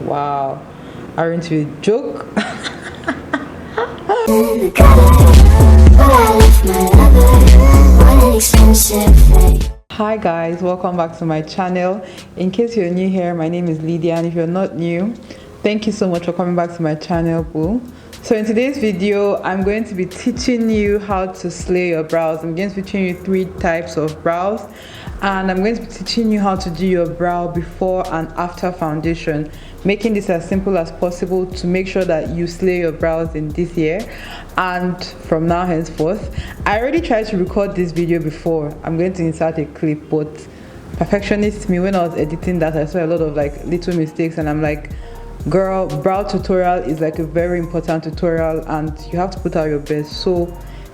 Wow, aren't you a joke? Hi guys, welcome back to my channel. In case you're new here, my name is Lydia, and if you're not new, thank you so much for coming back to my channel, boo. So in today's video, I'm going to be teaching you how to slay your brows. I'm going to be teaching you 3 types of brows, and I'm going to be teaching you how to do your brow before and after foundation, making this as simple as possible to make sure that you slay your brows in this year and from now henceforth. I already tried to record this video before. I'm going to insert a clip, but perfectionist me, when I was editing that, I saw a lot of like little mistakes, and I'm like, girl, brow tutorial is like a very important tutorial and you have to put out your best. So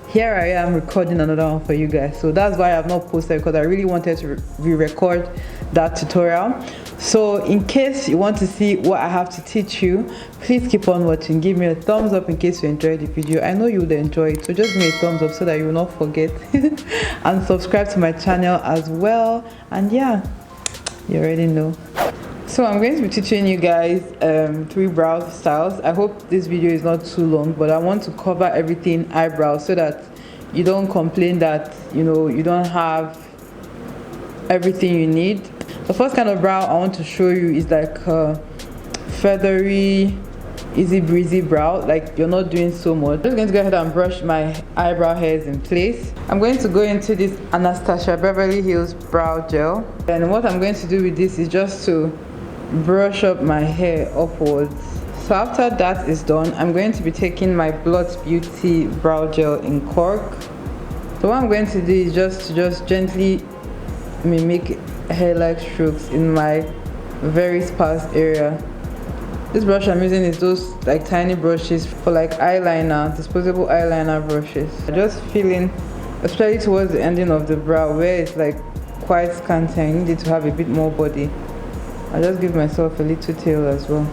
here I am recording another one for you guys. So that's why I have not posted, because I really wanted to re-record that tutorial. So in case you want to see what I have to teach you, please keep on watching. Give me a thumbs up in case you enjoyed the video. I know you would enjoy it, so just give me a thumbs up so that you will not forget. And subscribe to my channel as well. And yeah, you already know. So I'm going to be teaching you guys 3 brow styles. I hope this video is not too long, but I want to cover everything eyebrows so that you don't complain that you don't have everything you need. The first kind of brow I want to show you is like a feathery, easy breezy brow, like you're not doing so much. I'm just going to go ahead and brush my eyebrow hairs in place. I'm going to go into this Anastasia Beverly Hills brow gel, and what I'm going to do with this is just to brush up my hair upwards. So after that is done, I'm going to be taking my BLOT Beauty brow gel in cork. So what I'm going to do is just gently mimic hair-like strokes in my very sparse area. This brush I'm using is those like tiny brushes for like eyeliner, disposable eyeliner brushes. I'm just feeling, especially towards the ending of the brow where it's like quite scanty, I need it to have a bit more body. I just give myself a little tail as well.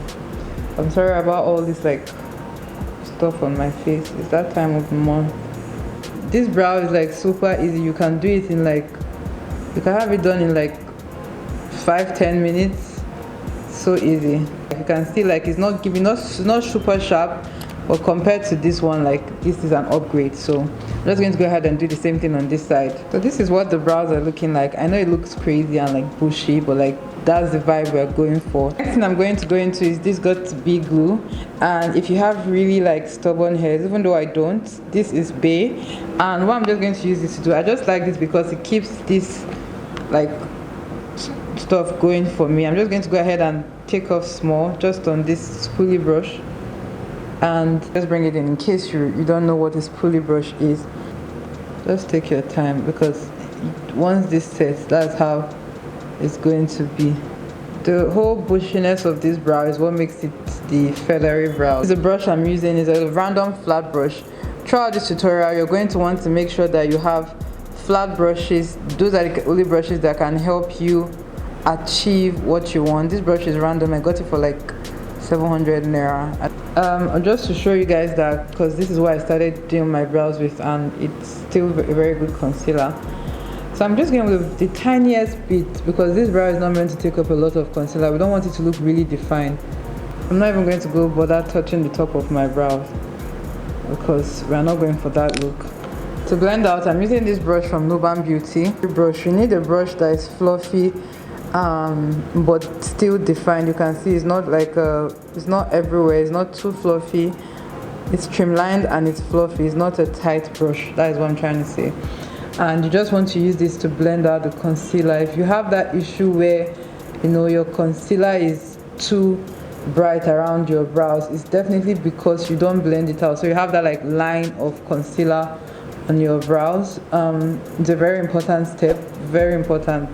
I'm sorry about all this like stuff on my face. It's that time of the month. This brow is like super easy. You can do it in like, you can have it done in like 5-10 minutes. So easy. You can see like it's not giving us, not super sharp, but compared to this one, like this is an upgrade. So I'm just going to go ahead and do the same thing on this side. So this is what the brows are looking like. I know it looks crazy and like bushy, but like that's the vibe we're going for. Next thing I'm going to go into is this got to be glue, and if you have really like stubborn hairs, even though I don't, this is Bay, and what I'm just going to use this to do, I just like this because it keeps this like stuff going for me. I'm just going to go ahead and take off small just on this spoolie brush, and just bring it in case you don't know what a spoolie brush is. Just take your time, because once this sets, that's how it's going to be. The whole bushiness of this brow is what makes it the feathery brow. The brush I'm using is a random flat brush. Throughout this tutorial, you're going to want to make sure that you have flat brushes. Those are the only brushes that can help you achieve what you want. This brush is random. I got it for like 700 naira. Just to show you guys that, because this is what I started doing my brows with, and it's still a very good concealer. So I'm just going with the tiniest bit, because this brow is not meant to take up a lot of concealer. We don't want it to look really defined. I'm not even going to go bother touching the top of my brows, because we're not going for that look. To blend out, I'm using this brush from NUBAN Beauty. The brush, you need a brush that is fluffy but still defined. You can see it's not like it's not everywhere, it's not too fluffy, it's streamlined and it's fluffy. It's not a tight brush. That is what I'm trying to say. And you just want to use this to blend out the concealer. If you have that issue where your concealer is too bright around your brows, it's definitely because you don't blend it out. So you have that like line of concealer on your brows. It's a very important step, very important.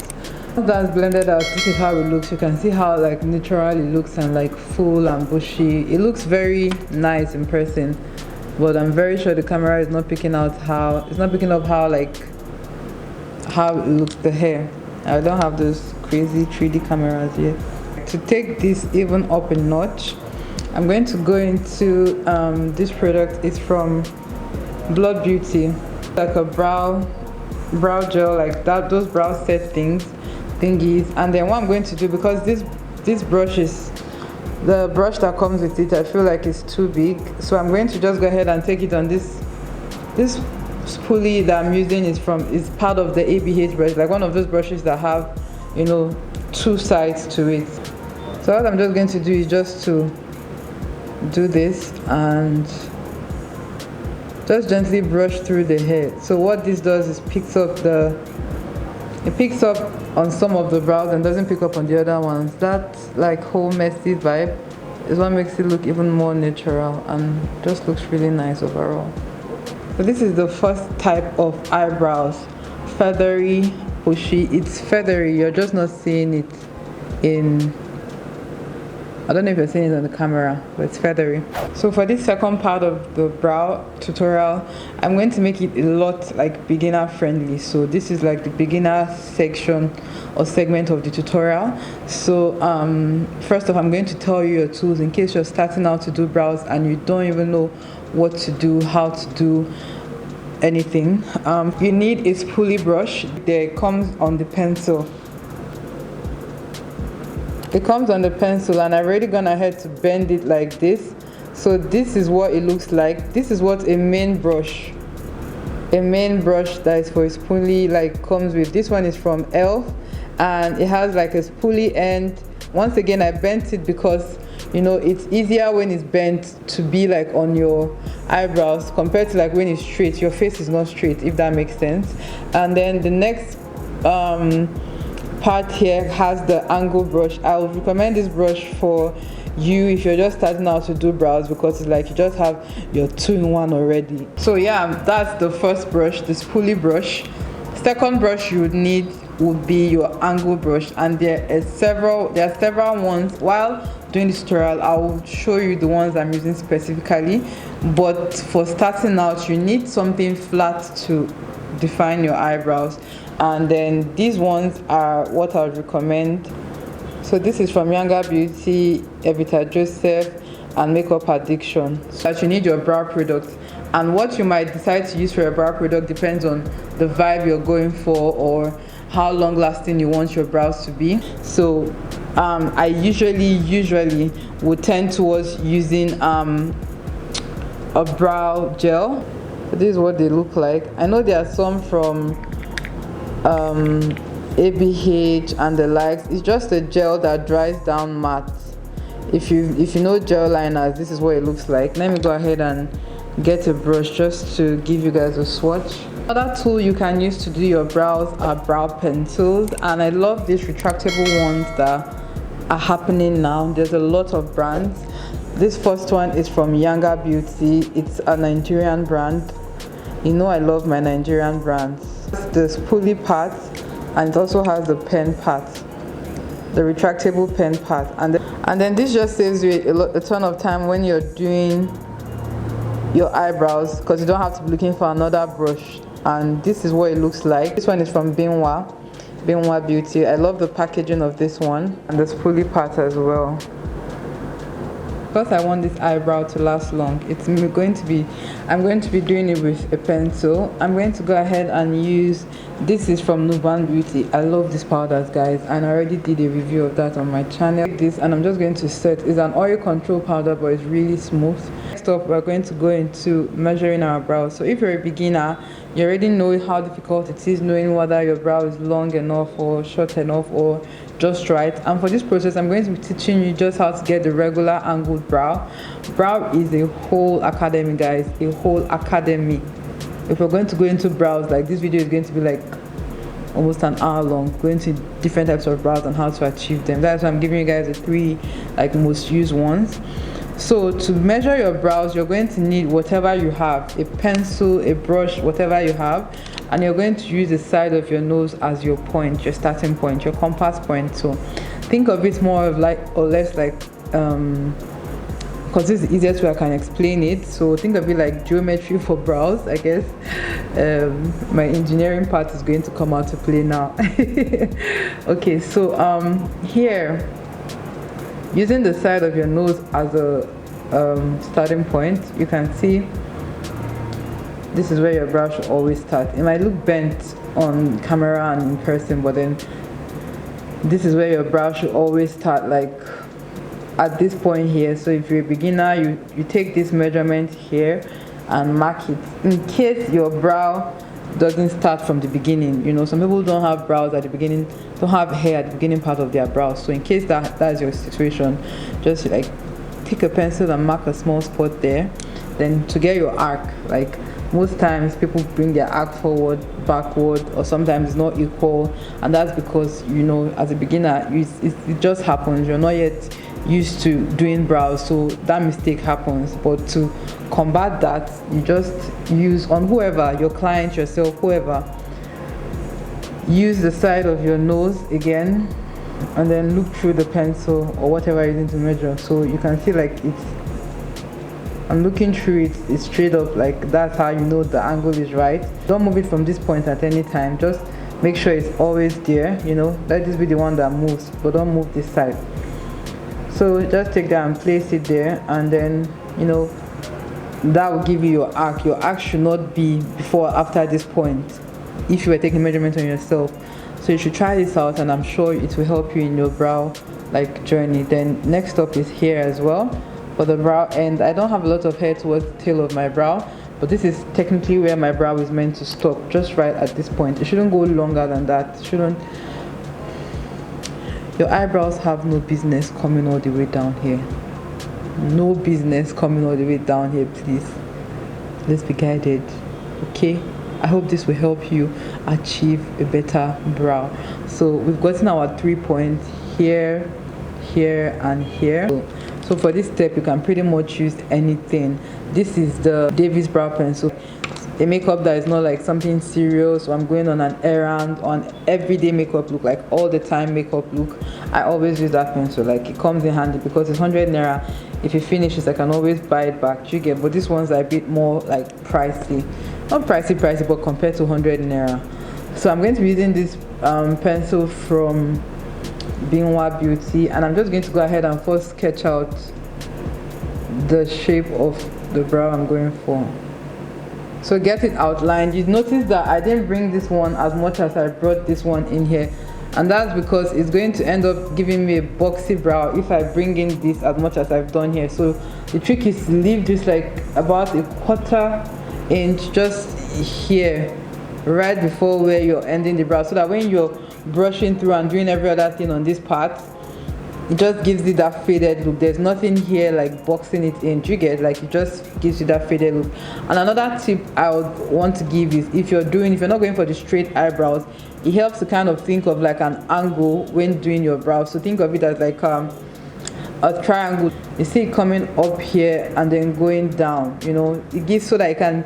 Once that's blended out, this is how it looks. You can see how like natural it looks and like full and bushy. It looks very nice in person, but I'm very sure the camera is not picking out how, it's not picking up how it looks, the hair. I don't have those crazy 3D cameras yet. To take this even up a notch, I'm going to go into this product. It's from BLOT Beauty, like a brow gel, like that, those brow set thingies. And then what I'm going to do, because this brush is The brush that comes with it, I feel like it's too big, so I'm going to just go ahead and take it on this spoolie that I'm using. Is part of the ABH brush, like one of those brushes that have, you know, two sides to it. So what I'm just going to do is just to do this and just gently brush through the hair. So what this does is picks up on some of the brows and doesn't pick up on the other ones. That like whole messy vibe is what makes it look even more natural and just looks really nice overall. So this is the first type of eyebrows, feathery, bushy. It's feathery, you're just not seeing it in, I don't know if you're seeing it on the camera, but it's feathery. So for this second part of the brow tutorial, I'm going to make it a lot like beginner friendly. So this is like the beginner section or segment of the tutorial. So first off, I'm going to tell you your tools in case you're starting out to do brows and you don't even know what to do, how to do anything. You need a spoolie brush. It comes on the pencil. It comes on the pencil, and I've already gone ahead to bend it like this. So this is what it looks like. This is what a main brush that is for a spoolie like comes with. This one is from ELF, and it has like a spoolie end. Once again, I bent it because, you know, it's easier when it's bent to be like on your eyebrows compared to like when it's straight. Your face is not straight, if that makes sense. And then the next part here has the angle brush. I would recommend this brush for you if you're just starting out to do brows, because it's like you just have your two-in-one already. So yeah, that's the first brush, the spoolie brush. Second brush you would need would be your angle brush, and there are several ones. While doing this tutorial, I will show you the ones I'm using specifically, but for starting out you need something flat to define your eyebrows, and then these ones are what I would recommend. So this is from YANGA Beauty, EVITA Joseph, and Makeup Addiction. So that you need your brow product, and what you might decide to use for your brow product depends on the vibe you're going for or how long lasting you want your brows to be. So I usually would tend towards using a brow gel. This is what they look like. I know there are some from ABH and the likes. It's just a gel that dries down matte. If you know gel liners, this is what it looks like. Let me go ahead and get a brush just to give you guys a swatch. Another tool you can use to do your brows are brow pencils, and I love these retractable ones that are happening now. There's a lot of brands. This first one is from YANGA Beauty. It's a Nigerian brand. You know I love my Nigerian brands. The spoolie part, and it also has the pen part, the retractable pen part, and then this just saves you a ton of time when you're doing your eyebrows, because you don't have to be looking for another brush. And this is what it looks like. This one is from BINWABEAUTY. I love the packaging of this one, and the spoolie part as well. Because I want this eyebrow to last long, I'm going to be doing it with a pencil. I'm going to go ahead and use, this is from NUBAN Beauty. I love these powders, guys, and I already did a review of that on my channel. This, and I'm just going to set, it's an oil control powder, but it's really smooth. Next up, we're going to go into measuring our brows. So if you're a beginner, you already know how difficult it is knowing whether your brow is long enough or short enough or just right. And for this process, I'm going to be teaching you just how to get the regular angled brow. Brow is a whole academy, guys, a whole academy. If we're going to go into brows, like this video is going to be like almost an hour long, going to different types of brows and how to achieve them. That's why I'm giving you guys the 3 like most used ones. So to measure your brows, you're going to need whatever you have, a pencil, a brush, whatever you have, and you're going to use the side of your nose as your point, your starting point, your compass point. So think of it more of like, or less like, because this is the easiest way I can explain it. So think of it like geometry for brows, I guess. My engineering part is going to come out to play now. Okay, so here, using the side of your nose as a starting point, you can see this is where your brow should always start. It might look bent on camera and in person, but then this is where your brow should always start, like at this point here. So if you're a beginner, you take this measurement here and mark it in case your brow doesn't start from the beginning. You know, some people don't have brows at the beginning, don't have hair at the beginning part of their brows. So in case that's your situation, just like take a pencil and mark a small spot there. Then to get your arc, like most times people bring their arc forward, backward, or sometimes it's not equal, and that's because, you know, as a beginner, it just happens. You're not yet used to doing brows, so that mistake happens. But to combat that, you just use on whoever, your client, yourself, whoever, use the side of your nose again and then look through the pencil or whatever you're using to measure. So you can see like I'm looking through it, it's straight up, like that's how you know the angle is right. Don't move it from this point at any time, just make sure it's always there, you know, let this be the one that moves, but don't move this side. So just take that and place it there, and then, you know, that will give you your arc. Your arc should not be before or after this point if you were taking measurements on yourself. So you should try this out, and I'm sure it will help you in your brow like journey. Then next up is here as well for the brow end. I don't have a lot of hair towards the tail of my brow, but this is technically where my brow is meant to stop, just right at this point. It shouldn't go longer than that. It shouldn't. Your eyebrows have no business coming all the way down here. No business coming all the way down here, please. Let's be guided, okay? I hope this will help you achieve a better brow. So we've gotten our 3 points here, here, and here. So for this step, you can pretty much use anything. This is the Davis brow pencil, a makeup that is not like something serious, or I'm going on an errand, on everyday makeup look, like all the time makeup look. I always use that pencil. Like, it comes in handy because it's 100 naira. If it finishes, I can always buy it back. You get, but this one's a bit more like pricey, not pricey, but compared to 100 naira. So I'm going to be using this pencil from BINWABEAUTY, and I'm just going to go ahead and first sketch out the shape of the brow I'm going for. So get it outlined. You notice that I didn't bring this one as much as I brought this one in here, and that's because it's going to end up giving me a boxy brow if I bring in this as much as I've done here. So the trick is to leave this like about a 1/4 inch just here, right before where you're ending the brow, so that when you're brushing through and doing every other thing on this part, it just gives you that faded look. There's nothing here like boxing it in. You get, like, it just gives you that faded look. And another tip I would want to give is, if you're not going for the straight eyebrows, it helps to kind of think of like an angle when doing your brows. So think of it as like a triangle. You see it coming up here and then going down, you know, it gives, so that it can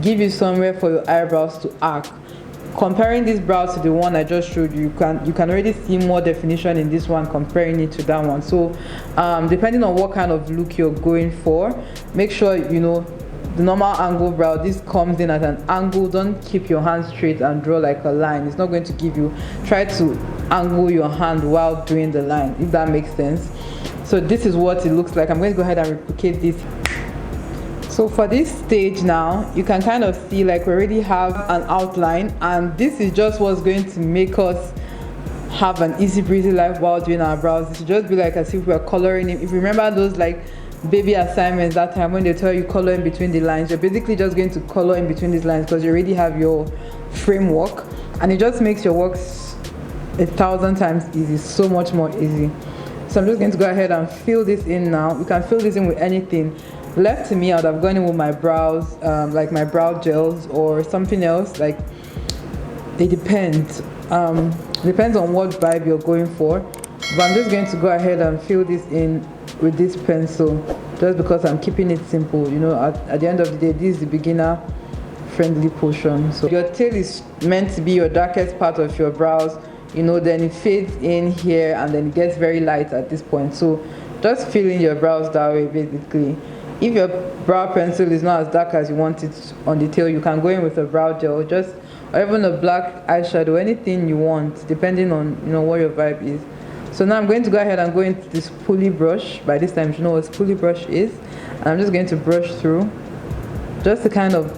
give you somewhere for your eyebrows to arc. Comparing this brow to the one I just showed you, you can already see more definition in this one comparing it to that one. So depending on what kind of look you're going for, make sure, you know, the normal angle brow, this comes in at an angle. Don't keep your hand straight and draw like a line. It's not going to give you. Try to angle your hand while doing the line, if that makes sense. So this is what it looks like. I'm going to go ahead and replicate this. So for this stage now, you can kind of see like we already have an outline, and this is just what's going to make us have an easy breezy life while doing our brows. It should just be like as if we're coloring it. If you remember those like baby assignments that time when they tell you color in between the lines, you're basically just going to color in between these lines because you already have your framework, and it just makes your work 1,000 times easy, so much more easy. So I'm just going to go ahead and fill this in now. You can fill this in with anything. Left to me, I would have gone in with my brows, like my brow gels or something else. Like, it depends. Depends on what vibe you're going for. But I'm just going to go ahead and fill this in with this pencil, just because I'm keeping it simple. You know, at the end of the day, this is the beginner friendly portion. So your tail is meant to be your darkest part of your brows. You know, then it fades in here and then it gets very light at this point. So just fill in your brows that way, basically. If your brow pencil is not as dark as you want it on the tail, you can go in with a brow gel, just, or even a black eyeshadow, anything you want, depending on, you know, what your vibe is. So now I'm going to go ahead and go into this spoolie brush. By this time, you know what spoolie brush is. And I'm just going to brush through, just to kind of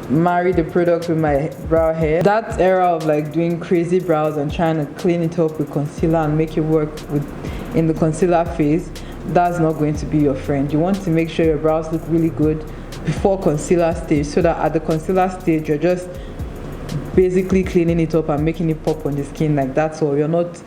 marry the product with my brow hair. That era of like doing crazy brows and trying to clean it up with concealer and make it work in the concealer phase, that's not going to be your friend. You want to make sure your brows look really good before concealer stage, so that at the concealer stage you're just basically cleaning it up and making it pop on the skin. Like, that's all. You're not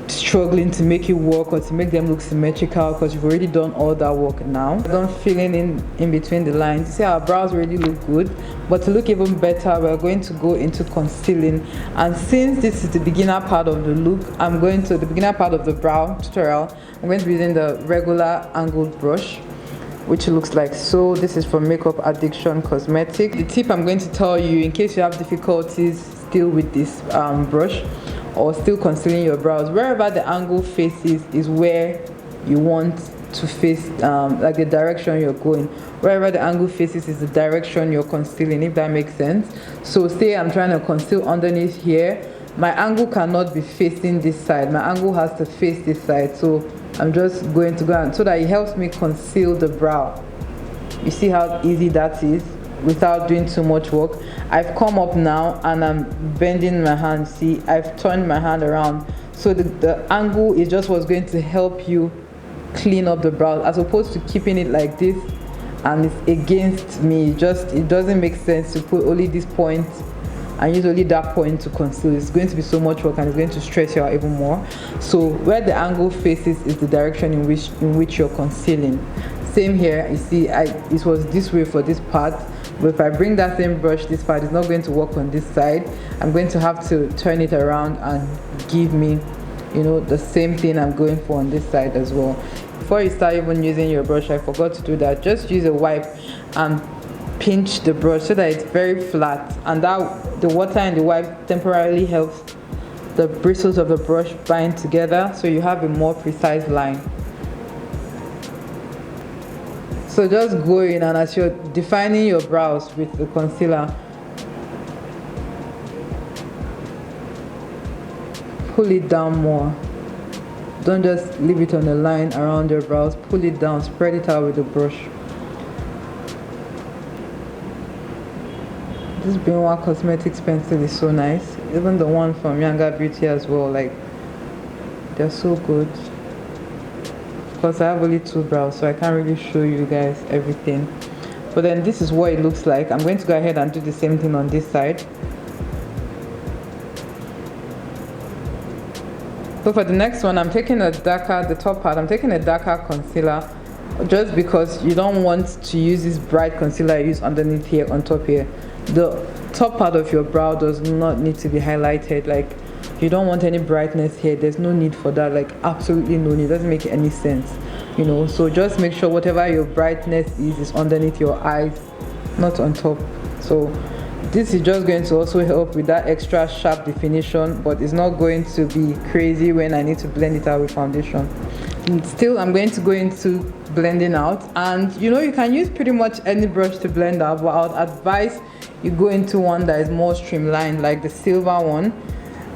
struggling to make it work or to make them look symmetrical, because you've already done all that work. Now don't filling in between the lines. You see, our brows really look good, but to look even better, we're going to go into concealing. And since this is the beginner part of the look, the beginner part of the brow tutorial, I'm going to be using the regular angled brush, which looks like so. This is from Makeup Addiction Cosmetic. The tip I'm going to tell you, in case you have difficulties still with this brush or still concealing your brows, wherever the angle faces is where you want to face, like the direction you're going. Wherever the angle faces is the direction you're concealing, if that makes sense. So say I'm trying to conceal underneath here, my angle cannot be facing this side, my angle has to face this side. So I'm just going to go, so that it helps me conceal the brow. You see how easy that is without doing too much work. I've come up now and I'm bending my hand. See, I've turned my hand around, so the angle is just what's going to help you clean up the brows, as opposed to keeping it like this and it's against me. It doesn't make sense to put only this point and use only that point to conceal. It's going to be so much work and it's going to stress you out even more. So where the angle faces is the direction in which you're concealing. Same here. You see, it was this way for this part, but if I bring that same brush, this part is not going to work on this side. I'm going to have to turn it around and give me, you know, the same thing I'm going for on this side as well. Before you start even using your brush, I forgot to do that, just use a wipe and pinch the brush so that it's very flat, and that the water in the wipe temporarily helps the bristles of the brush bind together, so you have a more precise line. So just go in, and as you're defining your brows with the concealer, pull it down more. Don't just leave it on the line around your brows. Pull it down, spread it out with the brush. This BINWABEAUTY Cosmetics pencil is so nice. Even the one from YANGA Beauty as well. Like, they're so good. Because I have only 2 brows, so I can't really show you guys everything. But then this is what it looks like. I'm going to go ahead and do the same thing on this side. So for the next one, I'm taking a darker, the top part, I'm taking a darker concealer, just because you don't want to use this bright concealer you use underneath here, on top here. The top part of your brow does not need to be highlighted. Like, you don't want any brightness here. There's no need for that. Like, absolutely no need. It doesn't make any sense, you know. So just make sure whatever your brightness is underneath your eyes, not on top. So this is just going to also help with that extra sharp definition, but it's not going to be crazy when I need to blend it out with foundation. And still, I'm going to go into blending out, and you know, you can use pretty much any brush to blend out, but I would advise you go into one that is more streamlined, like the silver one.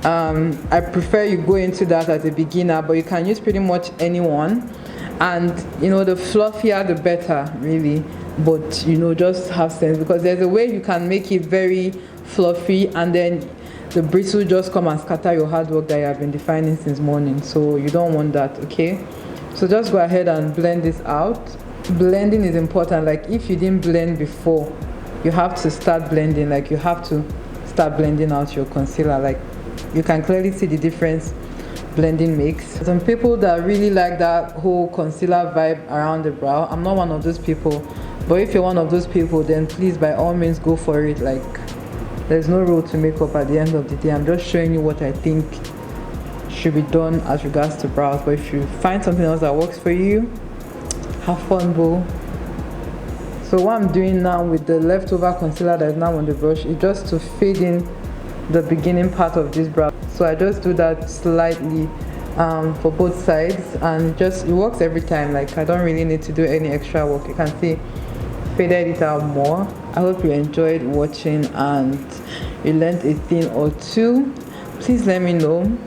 I prefer you go into that as a beginner, but you can use pretty much any one, and you know, the fluffier the better, really. But you know, just have sense, because there's a way you can make it very fluffy and then the bristle just come and scatter your hard work that you have been defining since morning. So you don't want that, okay? So just go ahead and blend this out. Blending is important. Like, if you didn't blend before, you have to start blending. Like, you have to start blending out your concealer. Like, you can clearly see the difference blending makes. Some people that really like that whole concealer vibe around the brow. I'm not one of those people, but if you're one of those people, then please, by all means, go for it. Like, there's no rule to makeup at the end of the day. I'm just showing you what I think should be done as regards to brows. But if you find something else that works for you, have fun, boo. So what I'm doing now with the leftover concealer that is now on the brush is just to fade in the beginning part of this brow. So I just do that slightly for both sides, and just, it works every time. Like, I don't really need to do any extra work. You can see faded it out more. I hope you enjoyed watching and you learned a thing or two. Please let me know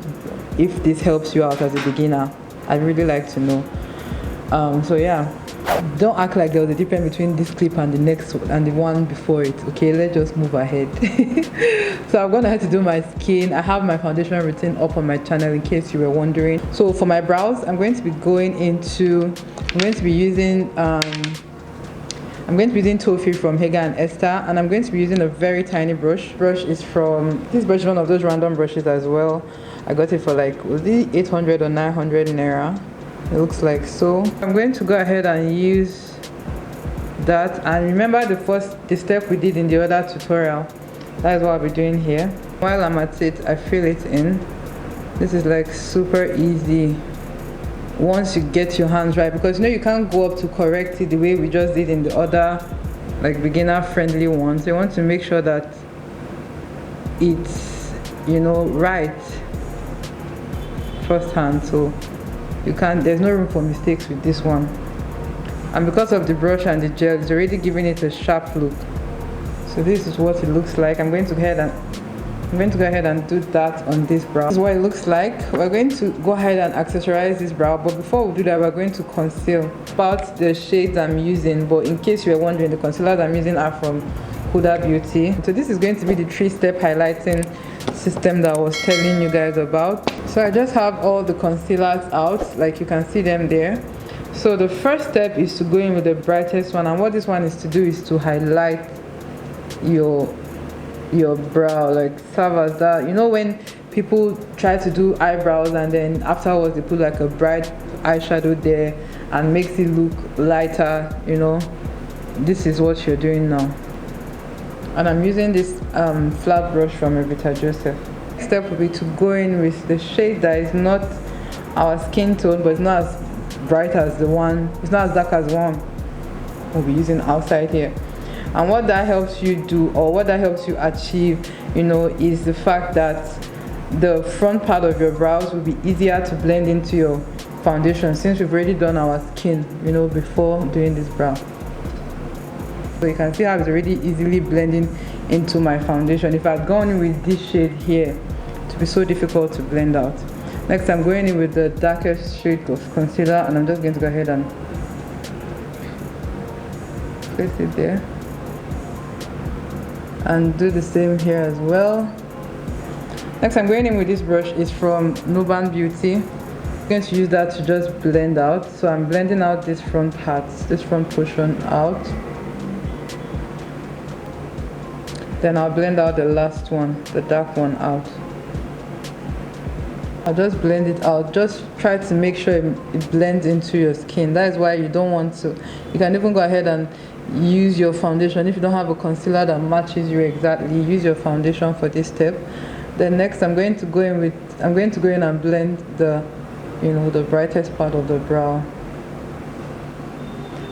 if this helps you out as a beginner. I'd really like to know. So yeah, don't act like there was a difference between this clip and the next one and the one before it. Okay, let's just move ahead. So I'm gonna have to do my skin. I have my foundation routine up on my channel in case you were wondering. So for my brows, I'm going to be using Toffee from Hega and Esther, and I'm going to be using a very tiny brush. Brush is from this brush is one of those random brushes as well. I got it for like, was it 800 or 900 naira? It looks like so. I'm going to go ahead and use that, and remember the step we did in the other tutorial. That is what I'll be doing here. While I'm at it, I fill it in. This is like super easy once you get your hands right, because you know you can't go up to correct it the way we just did in the other like beginner friendly ones. You want to make sure that it's, you know, right first hand, so there's no room for mistakes with this one. And because of the brush and the gel, it's already giving it a sharp look. So this is what it looks like. I'm going to go ahead and do that on this brow. This is what it looks like. We're going to go ahead and accessorize this brow, but before we do that, we're going to conceal. About the shades I'm using, but in case you were wondering, the concealers I'm using are from Huda Beauty. So this is going to be the 3-step highlighting system that I was telling you guys about. So I just have all the concealers out, like you can see them there. So the first step is to go in with the brightest one, and what this one is to do is to highlight your brow, like serve as that. You know when people try to do eyebrows and then afterwards they put like a bright eyeshadow there and makes it look lighter, you know, this is what you're doing now. And I'm using this flat brush from EVITA Joseph. Next step will be to go in with the shade that is not our skin tone, but it's not as bright as the one, it's not as dark as one we'll be using outside here. And what that helps you do, or what that helps you achieve, you know, is the fact that the front part of your brows will be easier to blend into your foundation, since we've already done our skin, you know, before doing this brow. So you can see how it's already easily blending into my foundation. If I'd gone in with this shade here, it would be so difficult to blend out. Next, I'm going in with the darkest shade of concealer, and I'm just going to go ahead and place it there. And do the same here as well. Next, I'm going in with this brush. It's from NUBAN Beauty. I'm going to use that to just blend out. So I'm blending out this front part, this front portion out. Then I'll blend out the last one, the dark one, out. I'll just blend it out. Just try to make sure it blends into your skin. That is why you don't want to. You can even go ahead and use your foundation. If you don't have a concealer that matches you exactly, use your foundation for this step. Then next, I'm going to go in and blend the, you know, the brightest part of the brow.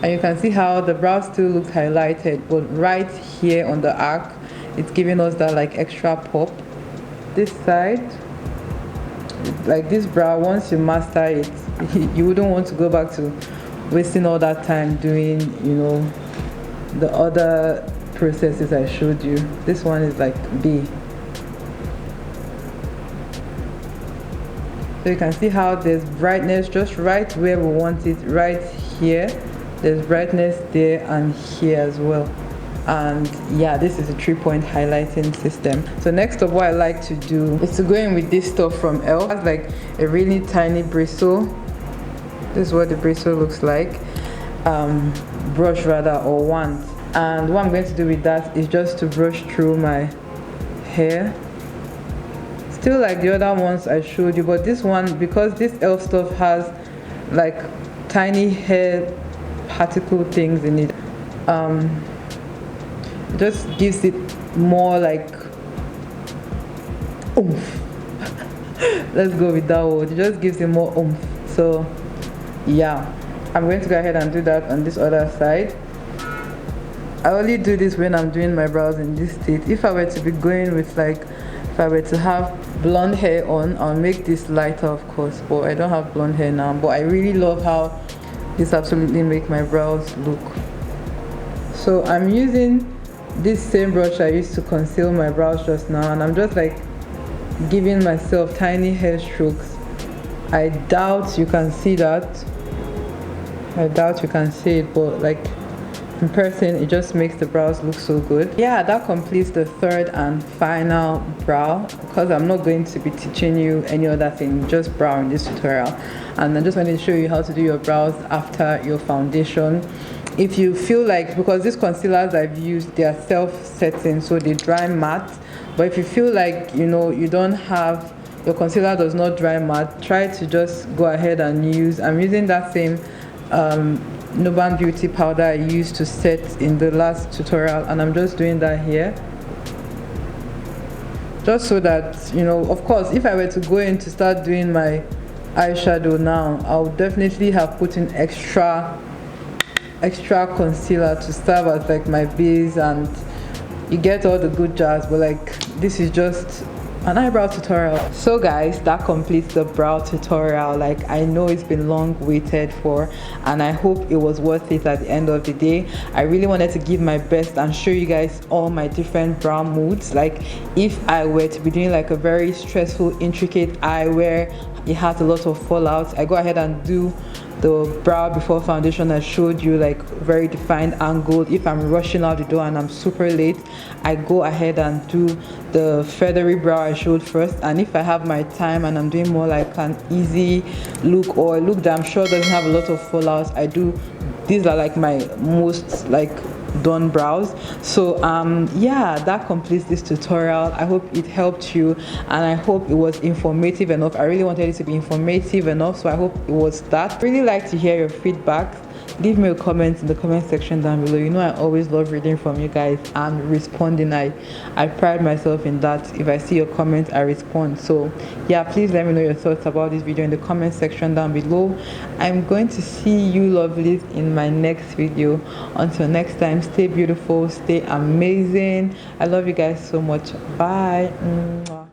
And you can see how the brow still looks highlighted, but right here on the arc, it's giving us that like extra pop. This side, like this brow, once you master it, you wouldn't want to go back to wasting all that time doing, you know, the other processes I showed you. This one is like B. So you can see how there's brightness just right where we want it, right here. There's brightness there and here as well. And yeah, this is a 3-point highlighting system. So next up, what I like to do is to go in with this stuff from Elle. It's like a really tiny bristle. This is what the bristle looks like. Brush rather, or wand. And what I'm going to do with that is just to brush through my hair. Still like the other ones I showed you, but this one, because this Elle stuff has like tiny hair particle things in it, it just gives it more like oomph. Let's go with that word. It just gives it more oomph. So yeah, I'm going to go ahead and do that on this other side. I only do this when I'm doing my brows in this state. If I were to be going with like, if I were to have blonde hair on, I'll make this lighter, of course, but I don't have blonde hair now. But I really love how this absolutely make my brows look. So I'm using this same brush I used to conceal my brows just now, and I'm just like giving myself tiny hair strokes. I doubt you can see that, I doubt you can see it, but like in person it just makes the brows look so good. Yeah, that completes the third and final brow, because I'm not going to be teaching you any other thing, just brow in this tutorial. And I just wanted to show you how to do your brows after your foundation. If you feel like, because these concealers I've used, they are self-setting, so they dry matte. But if you feel like, you know, you don't have, your concealer does not dry matte, try to just go ahead and use, I'm using that same NUBAN beauty powder I used to set in the last tutorial, and I'm just doing that here, just so that, you know, of course if I were to go in to start doing my eyeshadow now, I would definitely have put in extra concealer to serve as like my base, and you get all the good jazz. But like, this is just an eyebrow tutorial. So guys, that completes the brow tutorial. Like, I know it's been long waited for, and I hope it was worth it at the end of the day. I really wanted to give my best and show you guys all my different brow moods. Like, if I were to be doing like a very stressful, intricate eye where it has a lot of fallout, I go ahead and do the brow before foundation I showed you, like very defined angle. If I'm rushing out the door and I'm super late, I go ahead and do the feathery brow I showed first. And if I have my time and I'm doing more like an easy look, or a look that I'm sure doesn't have a lot of fallout, I do, these are like my most like done brows. So yeah, that completes this tutorial. I hope it helped you, and I hope it was informative enough. I really wanted it to be informative enough, so I hope it was that. Really like to hear your feedback. Leave me a comment in the comment section down below. You know, I always love reading from you guys and responding. I pride myself in that. If I see your comments, I respond. So yeah, please let me know your thoughts about this video in the comment section down below. I'm going to see you lovelies in my next video. Until next time, stay beautiful, stay amazing. I love you guys so much. Bye.